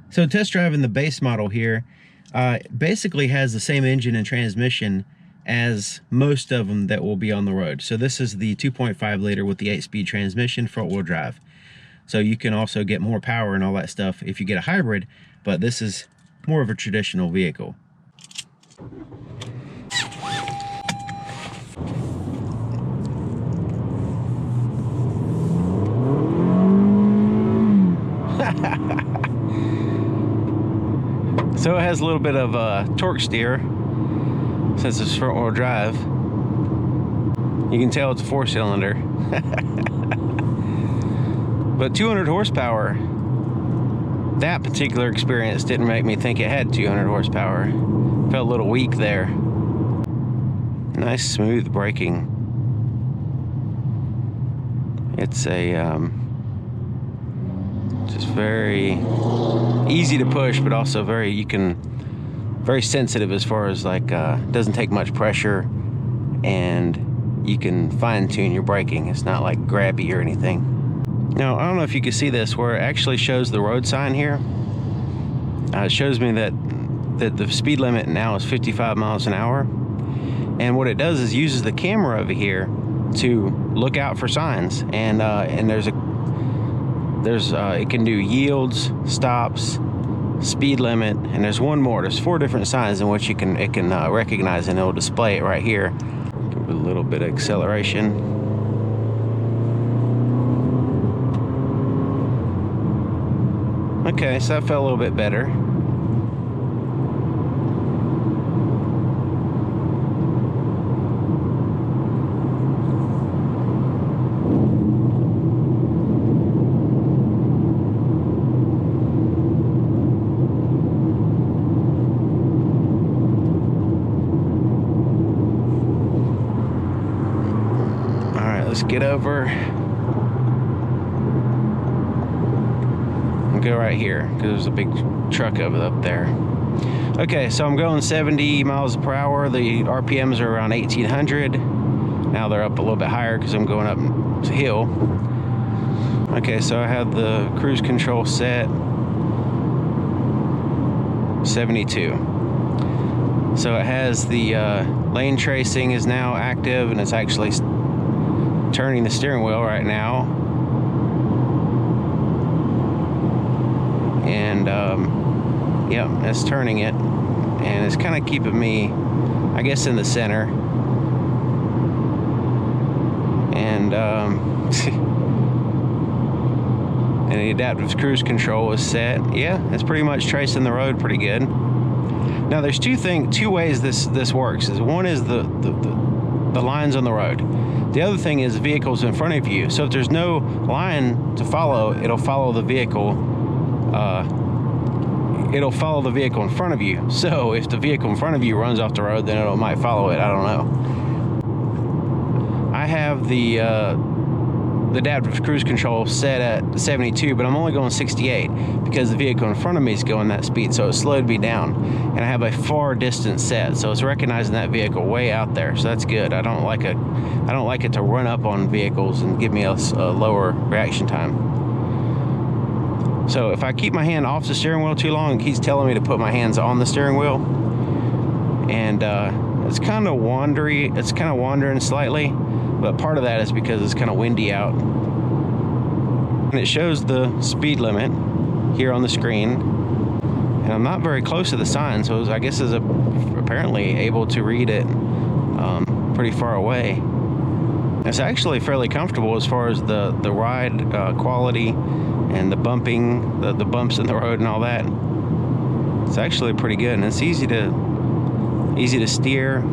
So test driving the base model here basically has the same engine and transmission as most of them that will be on the road. So this is the 2.5 liter with the 8-speed transmission, front wheel drive. So you can also get more power and all that stuff if you get a hybrid, but this is more of a traditional vehicle. So it has a little bit of torque steer since it's front wheel drive. You can tell it's a 4-cylinder. But 200 horsepower, that particular experience didn't make me think it had 200 horsepower. Felt a little weak there. Nice smooth braking. It's a just very easy to push, but also very sensitive as far as like doesn't take much pressure, and you can fine tune your braking. It's not like grabby or anything. Now, I don't know if you can see this, where it actually shows the road sign here. It shows me that the speed limit now is 55 miles an hour. And what it does is uses the camera over here to look out for signs. And it can do yields, stops, speed limit, and there's one more. There's 4 different signs in which it can recognize, and it'll display it right here. Give it a little bit of acceleration. Okay, so that felt a little bit better. All right, let's get over. Go right here because there's a big truck up there. Okay, so I'm going 70 miles per hour. The RPMs are around 1800. Now they're up a little bit higher because I'm going up a hill. Okay, so I have the cruise control set 72. So it has the lane tracing is now active, and it's actually turning the steering wheel right now. And yeah, it's turning it, and it's kind of keeping me, I guess, in the center. And and the adaptive cruise control is set. Yeah, it's pretty much tracing the road pretty good. Now there's two ways this works. One is the lines on the road. The other thing is vehicles in front of you. So if there's no line to follow, it'll follow the vehicle. It'll follow the vehicle in front of you. So if the vehicle in front of you runs off the road, then it might follow it. I don't know. I have the adaptive cruise control set at 72, but I'm only going 68 because the vehicle in front of me is going that speed, so it slowed me down. And I have a far distance set, so it's recognizing that vehicle way out there. So that's good. I don't like it to run up on vehicles and give me a lower reaction time. So if I keep my hand off the steering wheel too long, he's telling me to put my hands on the steering wheel. And it's kind of wandering slightly, but part of that is because it's kind of windy out. And it shows the speed limit here on the screen. And I'm not very close to the sign, so I guess it's apparently able to read it pretty far away. It's actually fairly comfortable as far as the ride quality and the bumping, the bumps in the road and all that. It's actually pretty good, and it's easy to steer,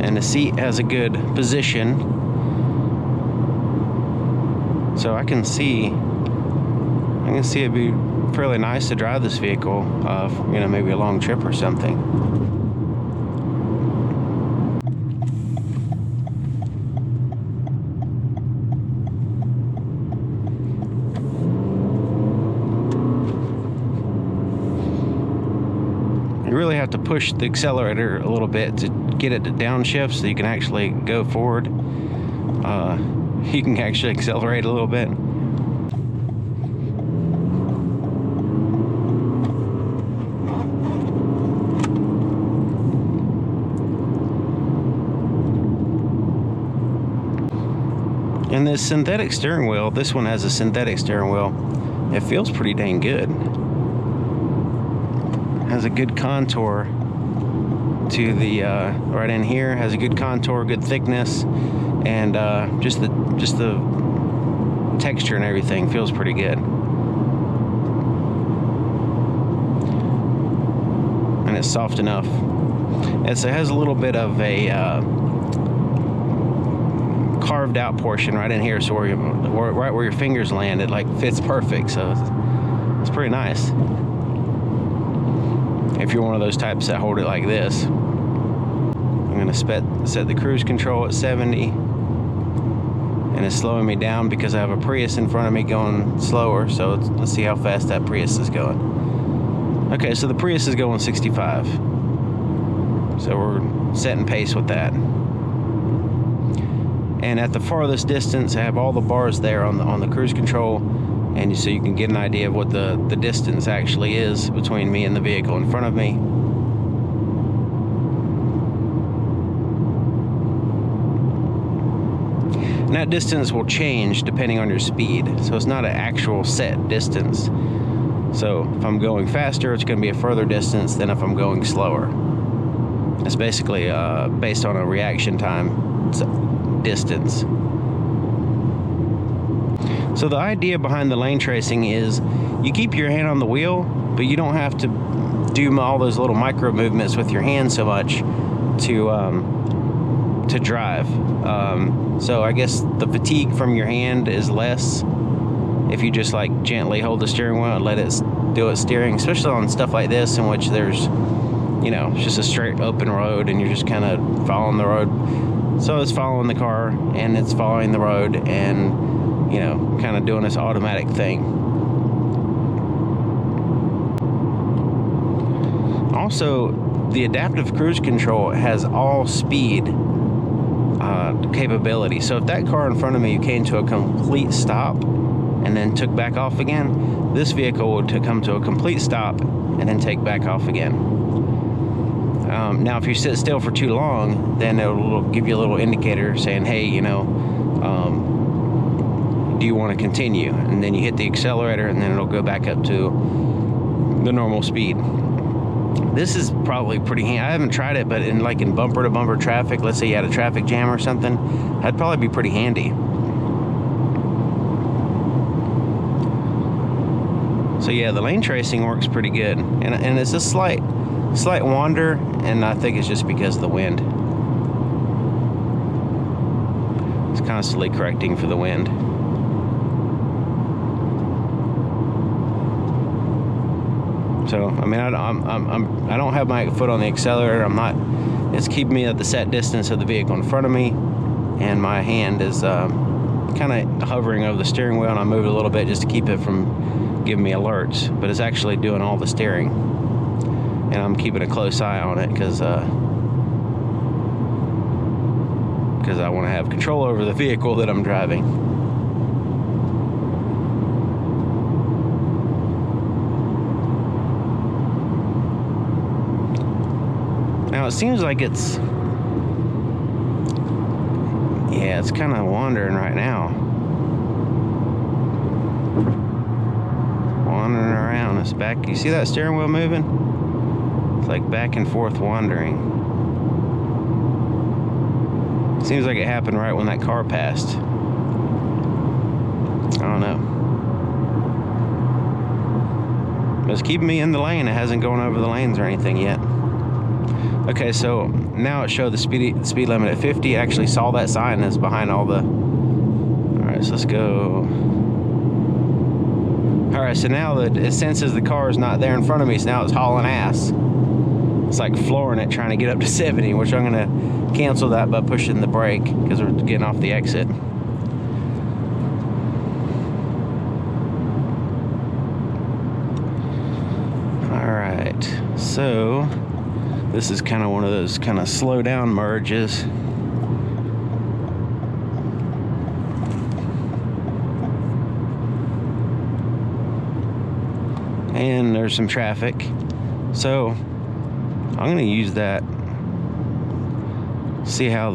and the seat has a good position, so I can see it'd be fairly nice to drive this vehicle, maybe a long trip or something. You really have to push the accelerator a little bit to get it to downshift so you can actually go forward. You can actually accelerate a little bit. And this synthetic steering wheel, this one has a synthetic steering wheel. It feels pretty dang good. Has a good contour to the right in here. Has a good contour, good thickness, and just the texture and everything feels pretty good. And it's soft enough. It has a little bit of a carved out portion right in here, so right where your fingers land, it like fits perfect. So it's pretty nice. If you're one of those types that hold it like this. I'm gonna set the cruise control at 70, and it's slowing me down because I have a Prius in front of me going slower. So let's see how fast that Prius is going. Okay, so the Prius is going 65. So we're setting pace with that. And at the farthest distance, I have all the bars there on the cruise control, and so you can get an idea of what the distance actually is between me and the vehicle in front of me. And that distance will change depending on your speed, so it's not an actual set distance. So if I'm going faster, it's going to be a further distance than if I'm going slower. It's basically based on a reaction time distance. So the idea behind the lane tracing is you keep your hand on the wheel, but you don't have to do all those little micro movements with your hand so much to drive. So I guess the fatigue from your hand is less if you just like gently hold the steering wheel and let it do its steering, especially on stuff like this in which there's, you know, it's just a straight open road and you're just kind of following the road. So it's following the car and it's following the road and, you know, kind of doing this automatic thing. Also, the adaptive cruise control has all speed capability. So if that car in front of me came to a complete stop and then took back off again, this vehicle would come to a complete stop and then take back off again. Now, if you sit still for too long, then it'll give you a little indicator saying, hey, you know, do you want to continue? And then you hit the accelerator and then it'll go back up to the normal speed. This is probably pretty handy. I haven't tried it, but in bumper to bumper traffic, let's say you had a traffic jam or something, that'd probably be pretty handy. So yeah, the lane tracing works pretty good, and it's a slight wander, and I think it's just because of the wind. It's constantly correcting for the wind. So I mean, I don't have my foot on the accelerator. It's keeping me at the set distance of the vehicle in front of me, and my hand is kind of hovering over the steering wheel, and I move it a little bit just to keep it from giving me alerts. But it's actually doing all the steering, and I'm keeping a close eye on it because I want to have control over the vehicle that I'm driving. Now it seems like it's kind of wandering right now. Wandering around. It's back. You see that steering wheel moving? It's like back and forth wandering. Seems like it happened right when that car passed. I don't know. But it's keeping me in the lane. It hasn't gone over the lanes or anything yet. Okay, so now it showed the speed limit at 50. I actually saw that sign that's behind all the... Alright, so let's go... Alright, so now it senses the car is not there in front of me, so now it's hauling ass. It's like flooring it, trying to get up to 70, which I'm going to cancel that by pushing the brake, because we're getting off the exit. Alright, so... This is kind of one of those kind of slow down merges. And there's some traffic. So I'm going to use that. See how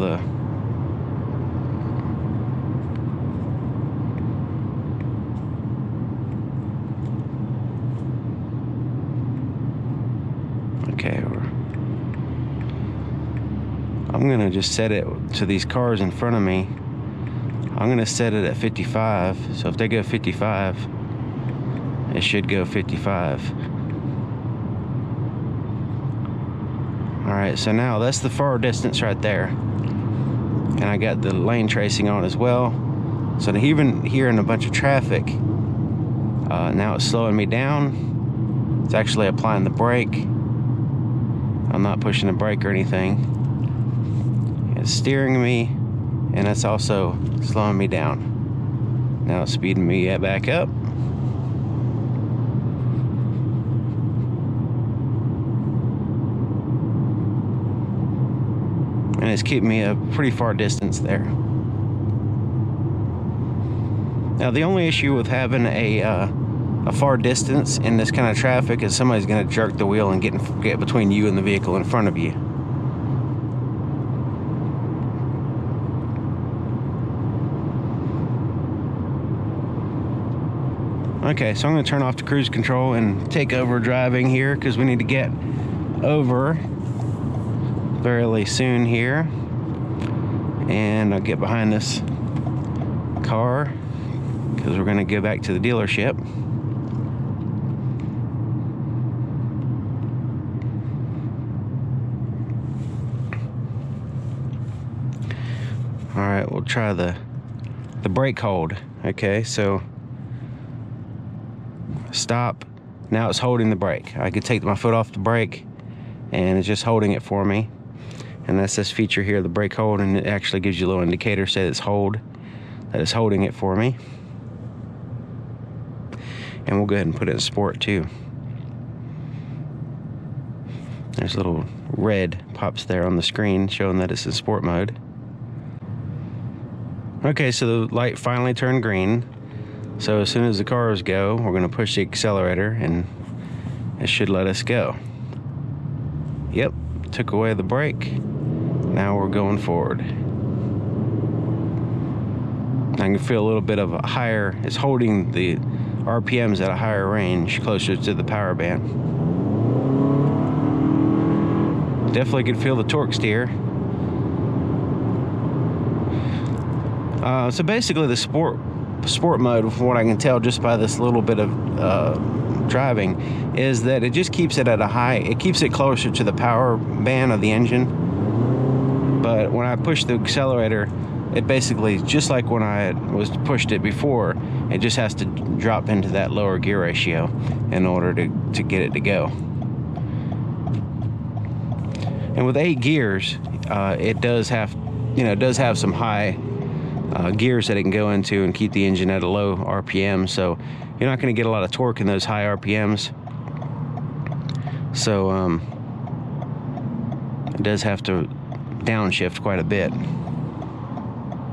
I'm gonna just set it to these cars in front of me. I'm gonna set it at 55. So if they go 55, it should go 55. All right, so now that's the far distance right there. And I got the lane tracing on as well. So even hearing a bunch of traffic, now it's slowing me down. It's actually applying the brake. I'm not pushing the brake or anything. It's steering me, and it's also slowing me down. Now it's speeding me back up. And it's keeping me a pretty far distance there. Now the only issue with having a far distance in this kind of traffic is somebody's going to jerk the wheel and get between you and the vehicle in front of you. Okay, so I'm going to turn off the cruise control and take over driving here because we need to get over fairly soon here. And I'll get behind this car because we're going to go back to the dealership. All right, we'll try the brake hold. Okay, so stop. Now it's holding the brake. I could take my foot off the brake and it's just holding it for me. And that's this feature here, the brake hold, and it actually gives you a little indicator say that it's holding it for me. And we'll go ahead and put it in sport too. There's a little red pops there on the screen showing that it's in sport mode. Okay, so the light finally turned green. So as soon as the cars go, we're going to push the accelerator and it should let us go. Yep, took away the brake. Now we're going forward. I can feel a little bit of a higher, it's holding the RPMs at a higher range, closer to the power band. Definitely could feel the torque steer. So basically the sport mode, from what I can tell just by this little bit of driving, is that it just keeps it at a high, it keeps it closer to the power band of the engine. But when I push the accelerator, it basically, just like when I pushed it before, it just has to drop into that lower gear ratio in order to get it to go. And with 8 gears, it does have some high gears that it can go into and keep the engine at a low RPM, so you're not going to get a lot of torque in those high RPMs. So it does have to downshift quite a bit.